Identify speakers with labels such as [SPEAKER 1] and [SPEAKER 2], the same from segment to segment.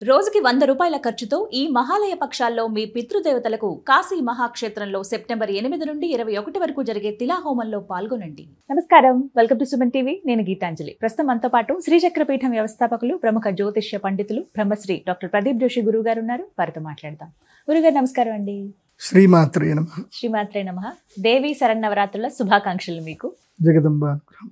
[SPEAKER 1] రోజుకి 100 రూపాయల ఖర్చుతో ఈ మహాలయ పక్షాల్లో మీ పితృదేవతలకు కాశీ మహాక్షేత్రంలో సెప్టెంబర్ 8 నుండి 21 వరకు జరిగే తిలాహోమంలో పాల్గొనండి. నమస్కారం, వెల్కమ్ టు సుమన్ టీవీ. నేను గీతాంజలి. ప్రస్తుతం మనతో పాటు శ్రీచక్రపీఠం వ్యవస్థాపకులు, ప్రముఖ జ్యోతిష్య పండితులు, బ్రహ్మశ్రీ డాక్టర్ ప్రదీప్ జోషి గురువు గారు ఉన్నారు. వారితో మాట్లాడదాం. గురుగారు నమస్కారం అండి.
[SPEAKER 2] శ్రీమాత్రే నమః.
[SPEAKER 1] శ్రీమాత్రే నమః. దేవి శరన్నవరాత్రుల శుభాకాంక్షలు మీకు.
[SPEAKER 2] జగదంబ అనుగ్రహం.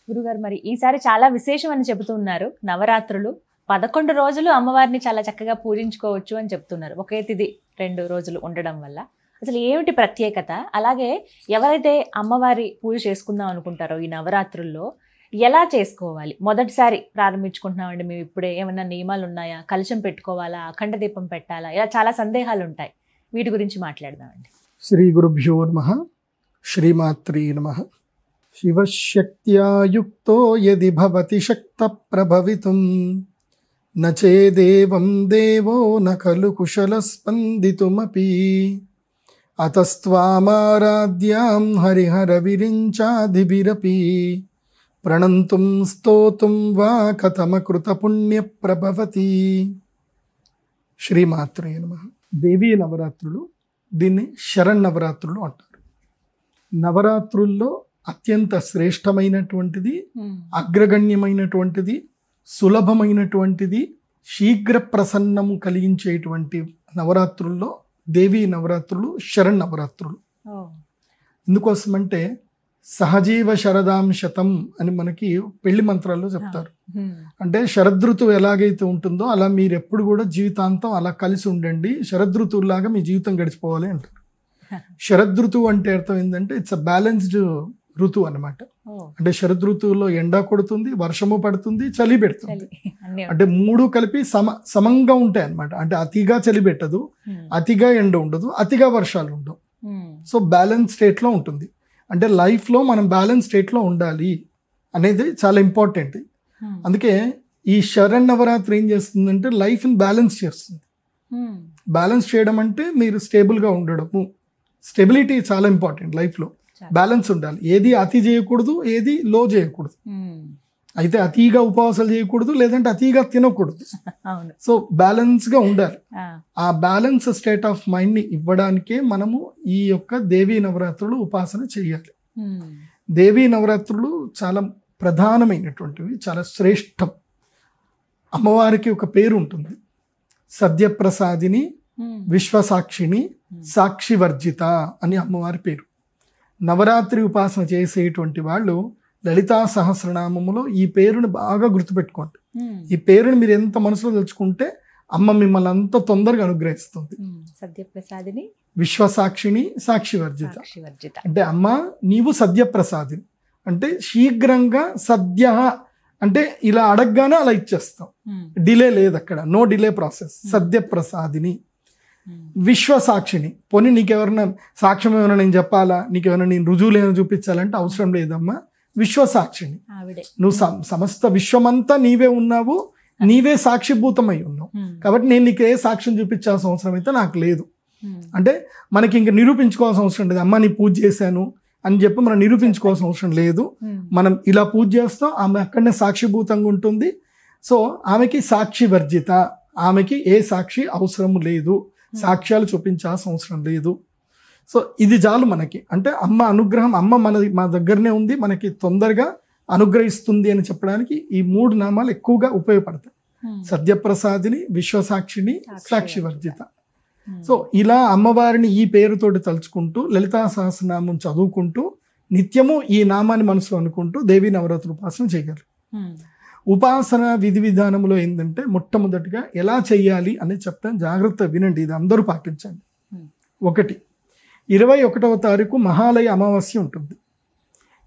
[SPEAKER 1] గురుగారు, మరి ఈసారి చాలా విశేషం అని చెబుతున్నారు. నవరాత్రులు 11 రోజులు అమ్మవారిని చాలా చక్కగా పూజించుకోవచ్చు అని చెప్తున్నారు. ఒకే తిథి 2 రోజులు ఉండడం వల్ల అసలు ఏమిటి ప్రత్యేకత? అలాగే ఎవరైతే అమ్మవారి పూజ చేసుకుందాం అనుకుంటారో ఈ నవరాత్రుల్లో ఎలా చేసుకోవాలి? మొదటిసారి ప్రారంభించుకుంటున్నామండి మేము, ఇప్పుడే ఏమైనా నియమాలు ఉన్నాయా? కలశం పెట్టుకోవాలా? అఖండ దీపం పెట్టాలా? ఇలా చాలా సందేహాలు ఉంటాయి. వీటి గురించి మాట్లాడదామండి.
[SPEAKER 2] శ్రీ గురుభ్యో నమః. శ్రీమాత్రే నమః. శివశక్త్యా యుక్తో యది భవతి శక్త ప్రభవితుం న చేదేవం దేవో న ఖలు కుశల స్పందితుమపి అతస్త్వామారాధ్యాం హరిహర విరించాదిభిరపి ప్రణంతుం స్తోతుం వా కథమకృత పుణ్య ప్రభవతి. శ్రీమాత్రే నమః. దేవీ నవరాత్రులు, దీన్ని శరన్నవరాత్రులు అంటారు. నవరాత్రుల్లో అత్యంత శ్రేష్టమైనటువంటిది, అగ్రగణ్యమైనటువంటిది, సులభమైనటువంటిది, శీఘ్ర ప్రసన్నము కలిగించేటువంటి నవరాత్రుల్లో దేవీ నవరాత్రులు శరన్నవరాత్రులు. ఎందుకోసమంటే సహజీవ శరదాం శతం అని మనకి పెళ్లి మంత్రాల్లో చెప్తారు. అంటే శరదృతువు ఎలాగైతే ఉంటుందో అలా మీరు ఎప్పుడు కూడా జీవితాంతం అలా కలిసి ఉండండి, శరదృతువులాగా మీ జీవితం గడిచిపోవాలి అంటారు. శరదృతువు అంటే అర్థం ఏంటంటే ఇట్స్ అ బ్యాలెన్స్డ్ ఋతువు అనమాట. అంటే శరదృతువులో ఎండ కొడుతుంది, వర్షము పడుతుంది, చలి పెడుతుంది. అంటే మూడు కలిపి సమంగా ఉంటాయి అనమాట. అంటే అతిగా చలి పెట్టదు, అతిగా ఎండ ఉండదు, అతిగా వర్షాలు ఉండవు. సో బ్యాలెన్స్ స్టేట్ లో ఉంటుంది. అంటే లైఫ్ లో మనం బ్యాలెన్స్ స్టేట్ లో ఉండాలి అనేది చాలా ఇంపార్టెంట్. అందుకే ఈ శరన్నవరాత్రి ఏం చేస్తుందంటే లైఫ్ ని బ్యాలెన్స్ చేస్తుంది. బ్యాలెన్స్ చేయడం అంటే మీరు స్టేబుల్ గా ఉండడము. స్టెబిలిటీ చాలా ఇంపార్టెంట్. లైఫ్ లో బ్యాలెన్స్ ఉండాలి. ఏది అతి చేయకూడదు, ఏది లో చేయకూడదు. అయితే అతిగా ఉపవాసాలు చేయకూడదు, లేదంటే అతిగా తినకూడదు. సో బ్యాలెన్స్ గా ఉండాలి. ఆ బ్యాలెన్స్ స్టేట్ ఆఫ్ మైండ్ ని ఇవ్వడానికే మనము ఈ యొక్క దేవీ నవరాత్రులు ఉపాసన చేయాలి. దేవీ నవరాత్రులు చాలా ప్రధానమైనటువంటివి, చాలా శ్రేష్టం. అమ్మవారికి ఒక పేరు ఉంటుంది, సద్యప్రసాదిని, విశ్వసాక్షిని, సాక్షివర్జిత అని అమ్మవారి పేరు. నవరాత్రి ఉపాసన చేసేటువంటి వాళ్ళు లలితా సహస్రనామములో ఈ పేరుని బాగా గుర్తుపెట్టుకోండి. ఈ పేరుని మీరు ఎంత మనసులో తెలుసుకుంటే అమ్మ మిమ్మల్ని అంత తొందరగా అనుగ్రహిస్తుంది.
[SPEAKER 1] సద్యప్రసాదిని,
[SPEAKER 2] విశ్వసాక్షిని, సాక్షివర్జిత. అంటే అమ్మ నీవు సద్యప్రసాదిని అంటే శీఘ్రంగా, సద్య అంటే ఇలా అడగగానే అలా ఇచ్చేస్తాం. డిలే లేదు అక్కడ, నో డిలే ప్రాసెస్. సద్యప్రసాదిని. విశ్వసాక్షిని, పోనీ నీకెవరైనా సాక్ష్యం ఏమైనా నేను చెప్పాలా, నీకెవరైనా నేను రుజువులు ఏమైనా చూపించాలంటే అవసరం లేదమ్మా. విశ్వసాక్షిని, నువ్వు సమస్త విశ్వమంతా నీవే ఉన్నావు, నీవే సాక్షిభూతమై ఉన్నావు. కాబట్టి నేను నీకు ఏ సాక్ష్యం చూపించాల్సిన అవసరం అయితే నాకు లేదు. అంటే మనకి ఇంక నిరూపించుకోవాల్సిన అవసరం లేదు. అమ్మ నీ పూజ చేశాను అని చెప్పి మనం నిరూపించుకోవాల్సిన అవసరం లేదు. మనం ఇలా పూజ చేస్తాం, ఆమె అక్కడనే సాక్షిభూతంగా ఉంటుంది. సో ఆమెకి సాక్షి వర్జిత, ఆమెకి ఏ సాక్షి అవసరం లేదు, సాక్ష్యాలు చూపించాల్సిన అవసరం లేదు. సో ఇది చాలు మనకి. అంటే అమ్మ అనుగ్రహం, అమ్మ మా దగ్గరనే ఉంది, మనకి తొందరగా అనుగ్రహిస్తుంది అని చెప్పడానికి ఈ 3 నామాలు ఎక్కువగా ఉపయోగపడతాయి. సద్యప్రసాదిని, విశ్వసాక్షిని, సాక్షివర్జిత. సో ఇలా అమ్మవారిని ఈ పేరుతోటి తలుచుకుంటూ లలితా సహస్రనామం చదువుకుంటూ నిత్యము ఈ నామాన్ని మనసులో అనుకుంటూ దేవీ నవరాత్రి ఉపాసన చేయగలరు. ఉపాసన విధి విధానంలో ఏంటంటే మొట్టమొదటిగా ఎలా చెయ్యాలి అనేది చెప్తాను, జాగ్రత్త వినండి, ఇది అందరూ పాటించండి. 1, 21వ తారీఖు మహాలయ అమావాస్య ఉంటుంది.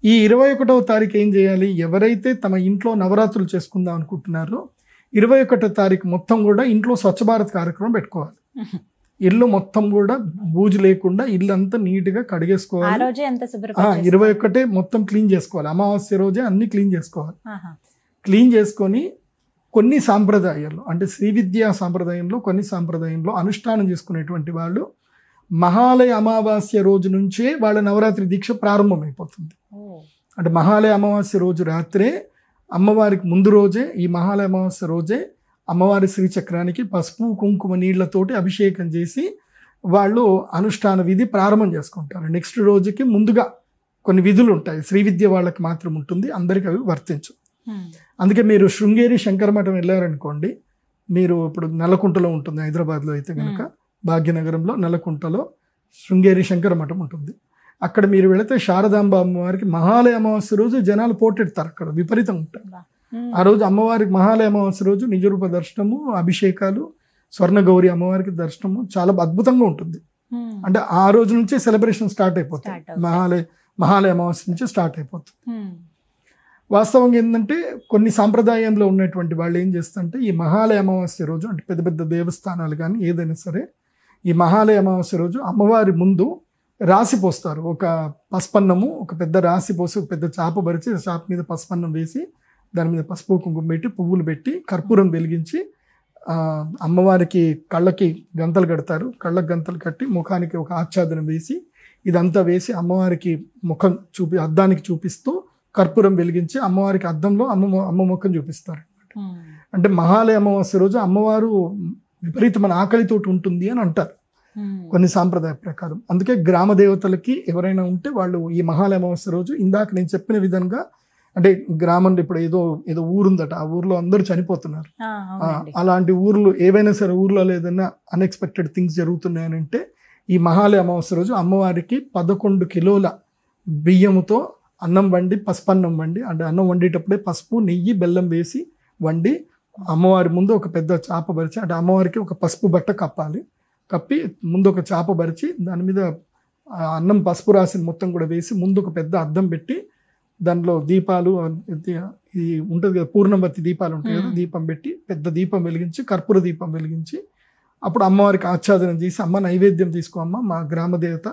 [SPEAKER 2] ఈ 21వ తారీఖు ఏం చేయాలి? ఎవరైతే తమ ఇంట్లో నవరాత్రులు చేసుకుందాం అనుకుంటున్నారో 21వ తారీఖు మొత్తం కూడా ఇంట్లో స్వచ్ఛ భారత్ కార్యక్రమం పెట్టుకోవాలి. ఇల్లు మొత్తం కూడా బూజు లేకుండా ఇల్లు అంతా నీట్గా కడిగేసుకోవాలి. 21 మొత్తం క్లీన్ చేసుకోవాలి. అమావాస్య రోజే అన్ని క్లీన్ చేసుకోవాలి. క్లీన్ చేసుకొని కొన్ని సాంప్రదాయాల్లో, అంటే శ్రీ విద్యా సాంప్రదాయంలో, కొన్ని సాంప్రదాయంలో అనుష్ఠానం చేసుకునేటువంటి వాళ్ళు మహాలయ అమావాస్య రోజు నుంచే వాళ్ళ నవరాత్రి దీక్ష ప్రారంభమైపోతుంది. అంటే మహాలయ అమావాస్య రోజు రాత్రే అమ్మవారికి ముందు రోజే, ఈ మహాలయ అమావాస్య రోజే అమ్మవారి శ్రీచక్రానికి పసుపు కుంకుమ నీళ్లతోటి అభిషేకం చేసి వాళ్ళు అనుష్ఠాన విధి ప్రారంభం చేసుకుంటారు. నెక్స్ట్ రోజుకి ముందుగా కొన్ని విధులు ఉంటాయి, శ్రీ విద్య వాళ్ళకి మాత్రం ఉంటుంది, అందరికి అవి వర్తించు. అందుకే మీరు శృంగేరి శంకరమఠం వెళ్ళారనుకోండి, మీరు ఇప్పుడు నల్లకుంటలో ఉంటుంది హైదరాబాద్లో అయితే కనుక, భాగ్యనగరంలో నల్లకుంటలో శృంగేరి శంకరమఠం ఉంటుంది. అక్కడ మీరు వెళితే శారదాంబ అమ్మవారికి మహాలయ అమావాస్య రోజు జనాలు పోటెడతారు, అక్కడ విపరీతం ఉంటారు. ఆ రోజు అమ్మవారికి మహాలయ అమావాస్య రోజు నిజరూప దర్శనము, అభిషేకాలు, స్వర్ణగౌరి అమ్మవారికి దర్శనము చాలా అద్భుతంగా ఉంటుంది. అంటే ఆ రోజు నుంచే సెలబ్రేషన్ స్టార్ట్ అయిపోతుంది, మహాలయ అమావాస్య నుంచి స్టార్ట్ అయిపోతుంది. వాస్తవంగా ఏంటంటే కొన్ని సాంప్రదాయంలో ఉన్నటువంటి వాళ్ళు ఏం చేస్తారంటే ఈ మహాలయ అమావాస్య రోజు, అంటే పెద్ద పెద్ద దేవస్థానాలు కానీ ఏదైనా సరే, ఈ మహాలయ అమావాస్య రోజు అమ్మవారి ముందు రాసి పోస్తారు. ఒక పసుపన్నము, ఒక పెద్ద రాసి పోసి ఒక పెద్ద చాప పరిచి చాప మీద పసుపన్నం వేసి దాని మీద పసుపు కుంకుమ పెట్టి పువ్వులు పెట్టి కర్పూరం వెలిగించి అమ్మవారికి కళ్ళకి గంతలు కడతారు. కళ్ళకి గంతలు కట్టి ముఖానికి ఒక ఆచ్ఛాదనం వేసి ఇదంతా వేసి అమ్మవారికి ముఖం అద్దానికి చూపిస్తూ కర్పూరం వెలిగించి అమ్మవారికి అద్దంలో అమ్మ ముఖం చూపిస్తారు. అంటే మహాలయ అమావాస్య రోజు అమ్మవారు విపరీతమైన ఆకలితోటి ఉంటుంది అని అంటారు కొన్ని సాంప్రదాయ ప్రకారం. అందుకే గ్రామ దేవతలకి ఎవరైనా ఉంటే వాళ్ళు ఈ మహాలయ అమావాస్య రోజు ఇందాక నేను చెప్పిన విధంగా, అంటే గ్రామంలో ఇప్పుడు ఏదో ఊరుందట, ఆ ఊర్లో అందరూ చనిపోతున్నారు, అలాంటి ఊర్లు ఏవైనా సరే ఊర్లో ఏదైనా అన్ఎక్స్పెక్టెడ్ థింగ్స్ జరుగుతున్నాయనంటే ఈ మహాలయ అమావాస్య రోజు అమ్మవారికి 11 కిలోల బియ్యముతో అన్నం వండి, పసుపన్నం వండి, అంటే అన్నం వండేటప్పుడే పసుపు నెయ్యి బెల్లం వేసి వండి అమ్మవారి ముందు ఒక పెద్ద చాప పరిచి, అంటే అమ్మవారికి ఒక పసుపు బట్ట కప్పి ముందు ఒక చాప పరిచి దాని మీద అన్నం పసుపు రాసిన మొత్తం కూడా వేసి ముందు ఒక పెద్ద అద్దం పెట్టి దాంట్లో దీపాలు ఇది ఉంటుంది కదా, పూర్ణవతి దీపాలు ఉంటాయి కదా, దీపం పెట్టి పెద్ద దీపం వెలిగించి కర్పూర దీపం వెలిగించి అప్పుడు అమ్మవారికి ఆచ్ఛాదనం చేసి, అమ్మ నైవేద్యం తీసుకోమ్మా, మా గ్రామ దేవత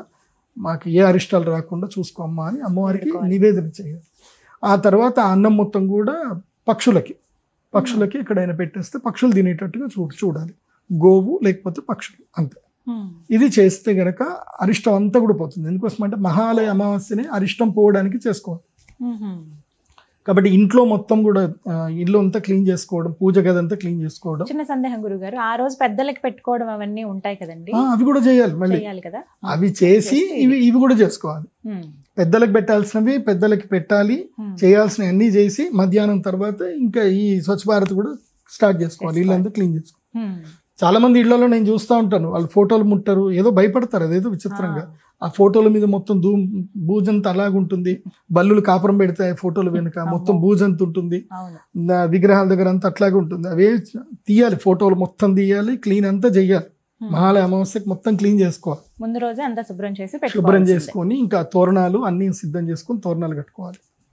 [SPEAKER 2] మాకు ఏ అరిష్టాలు రాకుండా చూసుకోమ్మా అని అమ్మవారికి నివేదన చేయాలి. ఆ తర్వాత అన్నం మొత్తం కూడా పక్షులకి ఎక్కడైనా పెట్టేస్తే పక్షులు తినేటట్టుగా చూడాలి, గోవు లేకపోతే పక్షులు, అంతే. ఇది చేస్తే గనక అరిష్టం అంతా కూడా పోతుంది. ఎందుకోసం అంటే మహాలయ అమావాస్యని అరిష్టం పోవడానికి చేసుకోవాలి. కాబట్టి ఇంట్లో మొత్తం కూడా ఇల్లు అంతా క్లీన్ చేసుకోవడం, పూజ గది అంతా క్లీన్ చేసుకోవడం.
[SPEAKER 1] చిన్న సందేహం గురుగారు, ఆ రోజు పెద్దలకి పెట్టుకోవడం అవన్నీ ఉంటాయి కదండి,
[SPEAKER 2] అవి కూడా చేయాలి మళ్ళీ
[SPEAKER 1] కదా,
[SPEAKER 2] అవి చేసి ఇవి కూడా చేసుకోవాలి. పెద్దలకు పెట్టాల్సినవి పెద్దలకి పెట్టాలి, చేయాల్సిన అన్ని చేసి మధ్యాహ్నం తర్వాత ఇంకా ఈ స్వచ్ఛ భారత్ కూడా స్టార్ట్ చేసుకోవాలి, ఇల్లంతా క్లీన్ చేసుకోవాలి. చాలా మంది ఇళ్లలో నేను చూస్తూ ఉంటాను, వాళ్ళు ఫోటోలు ముట్టరు, ఏదో భయపడతారు, అదేదో విచిత్రంగా. ఆ ఫోటోల మీద మొత్తం బూజంత అలాగుంటుంది, బల్లులు కాపురం పెడతాయి ఫోటోల వెనుక, మొత్తం బూజంత ఉంటుంది, విగ్రహాల దగ్గర అంతా అట్లాగే ఉంటుంది. అవే తీయాలి, ఫోటోలు మొత్తం తీయాలి, క్లీన్ అంతా చెయ్యాలి. మహాలయ అమావాస్యకి మొత్తం క్లీన్ చేసుకోవాలి,
[SPEAKER 1] ముందు రోజే అంతా శుభ్రం చేసుకొని ఇంకా
[SPEAKER 2] తోరణాలు అన్ని సిద్ధం చేసుకొని తోరణాలు కట్టుకోవాలి.